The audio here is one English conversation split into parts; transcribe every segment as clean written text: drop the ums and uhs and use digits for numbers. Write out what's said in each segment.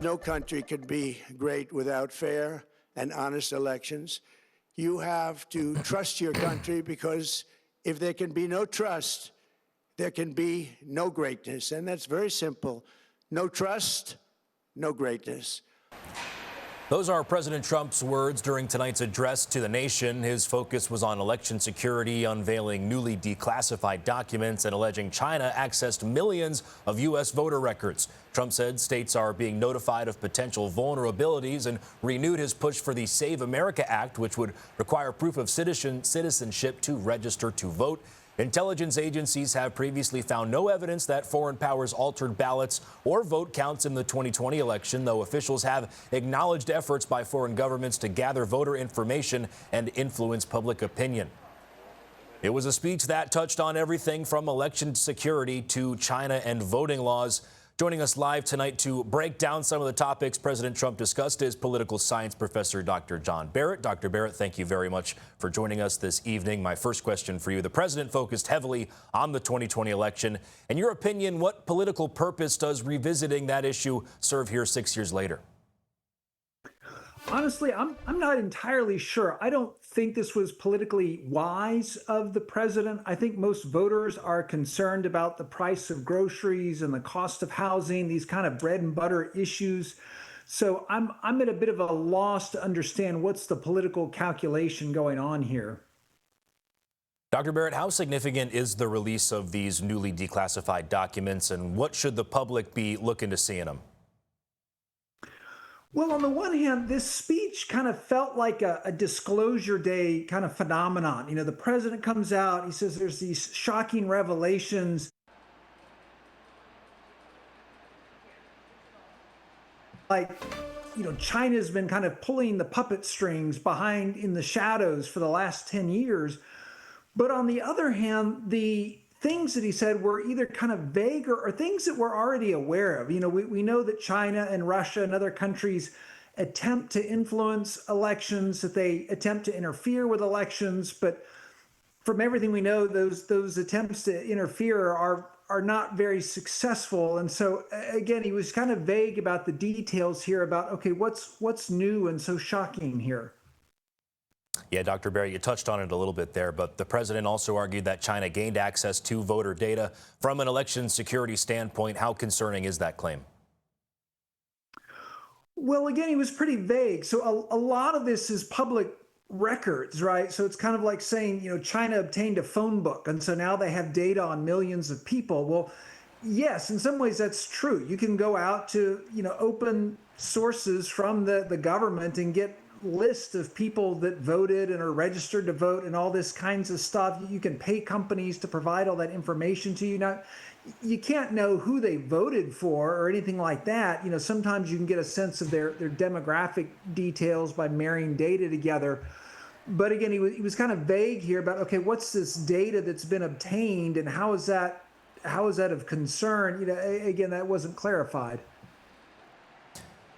No country could be great without fair and honest elections. You have to trust your country, because if there can be no trust, there can be no greatness. And that's very simple. No trust, no greatness. Those are President Trump's words during tonight's address to the nation. His focus was on election security, unveiling newly declassified documents and alleging China accessed millions of U.S. voter records. Trump said states are being notified of potential vulnerabilities and renewed his push for the Save America Act, which would require proof of citizenship to register to vote. Intelligence agencies have previously found no evidence that foreign powers altered ballots or vote counts in the 2020 election, though officials have acknowledged efforts by foreign governments to gather voter information and influence public opinion. It was a speech that touched on everything from election security to China and voting laws. Joining us live tonight to break down some of the topics President Trump discussed is political science professor Dr. John Barrett. Dr. Barrett, thank you very much for joining us this evening. My first question for you: the president focused heavily on the 2020 election. In your opinion, what political purpose does revisiting that issue serve here 6 years later? Honestly, I'm not entirely sure. I don't think this was politically wise of the president. I think most voters are concerned about the price of groceries and the cost of housing, these kind of bread and butter issues. So I'm at a bit of a loss to understand what's the political calculation going on here. Dr. Barrett, how significant is the release of these newly declassified documents, and what should the public be looking to see in them? Well, on the one hand, this speech kind of felt like a disclosure day kind of phenomenon. You know, the president comes out, he says there's these shocking revelations. Like, you know, China's been kind of pulling the puppet strings behind in the shadows for the last 10 years. But on the other hand, the things that he said were either kind of vague or things that we're already aware of. You know, we know that China and Russia and other countries attempt to influence elections, that they attempt to interfere with elections. But from everything we know, those attempts to interfere are not very successful. And so, again, he was kind of vague about the details here about, okay, what's new and so shocking here? Yeah, Dr. Barrett, you touched on it a little bit there, but the president also argued that China gained access to voter data. From an election security standpoint, how concerning is that claim? Well, again, he was pretty vague. So a lot of this is public records, right? So it's kind of like saying, you know, China obtained a phone book, and so now they have data on millions of people. Well, yes, in some ways that's true. You can go out to, you know, open sources from the government and get list of people that voted and are registered to vote and all this kinds of stuff. You can pay companies to provide all that information to you. Now, you can't know who they voted for or anything like that. You know, sometimes you can get a sense of their demographic details by marrying data together. But again, he was kind of vague here about, okay, what's this data that's been obtained and how is that of concern? You know, again, that wasn't clarified.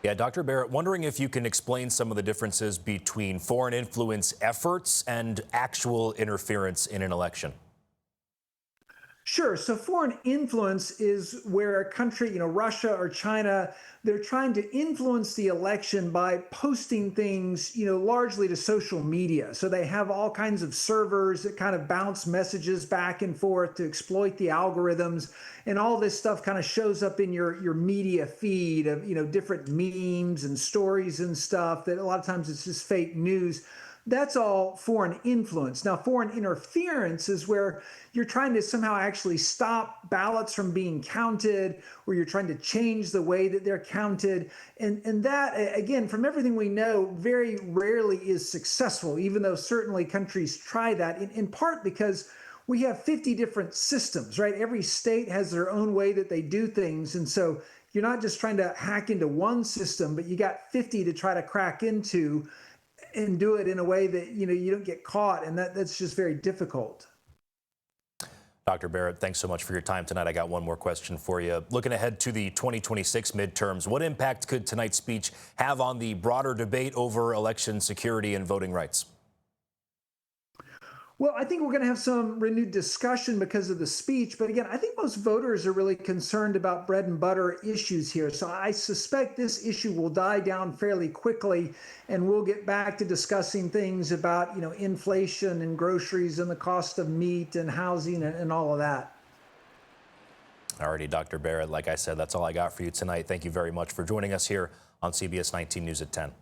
Yeah, Dr. Barrett, wondering if you can explain some of the differences between foreign influence efforts and actual interference in an election. Sure. So foreign influence is where a country, you know, Russia or China, they're trying to influence the election by posting things, you know, largely to social media. So they have all kinds of servers that kind of bounce messages back and forth to exploit the algorithms. And all this stuff kind of shows up in your media feed of, you know, different memes and stories and stuff that a lot of times it's just fake news. That's all foreign influence. Now, foreign interference is where you're trying to somehow actually stop ballots from being counted, or you're trying to change the way that they're counted. And that, again, from everything we know, very rarely is successful, even though certainly countries try that, in part because we have 50 different systems, right? Every state has their own way that they do things. And so you're not just trying to hack into one system, but you got 50 to try to crack into and do it in a way that, you know, you don't get caught. And that's just very difficult. Dr. Barrett, thanks so much for your time tonight. I got one more question for you. Looking ahead to the 2026 midterms, what impact could tonight's speech have on the broader debate over election security and voting rights? Well, I think we're going to have some renewed discussion because of the speech. But again, I think most voters are really concerned about bread and butter issues here. So I suspect this issue will die down fairly quickly, and we'll get back to discussing things about, inflation and groceries and the cost of meat and housing and all of that. Alrighty, Dr. Barrett, like I said, that's all I got for you tonight. Thank you very much for joining us here on CBS 19 News at 10.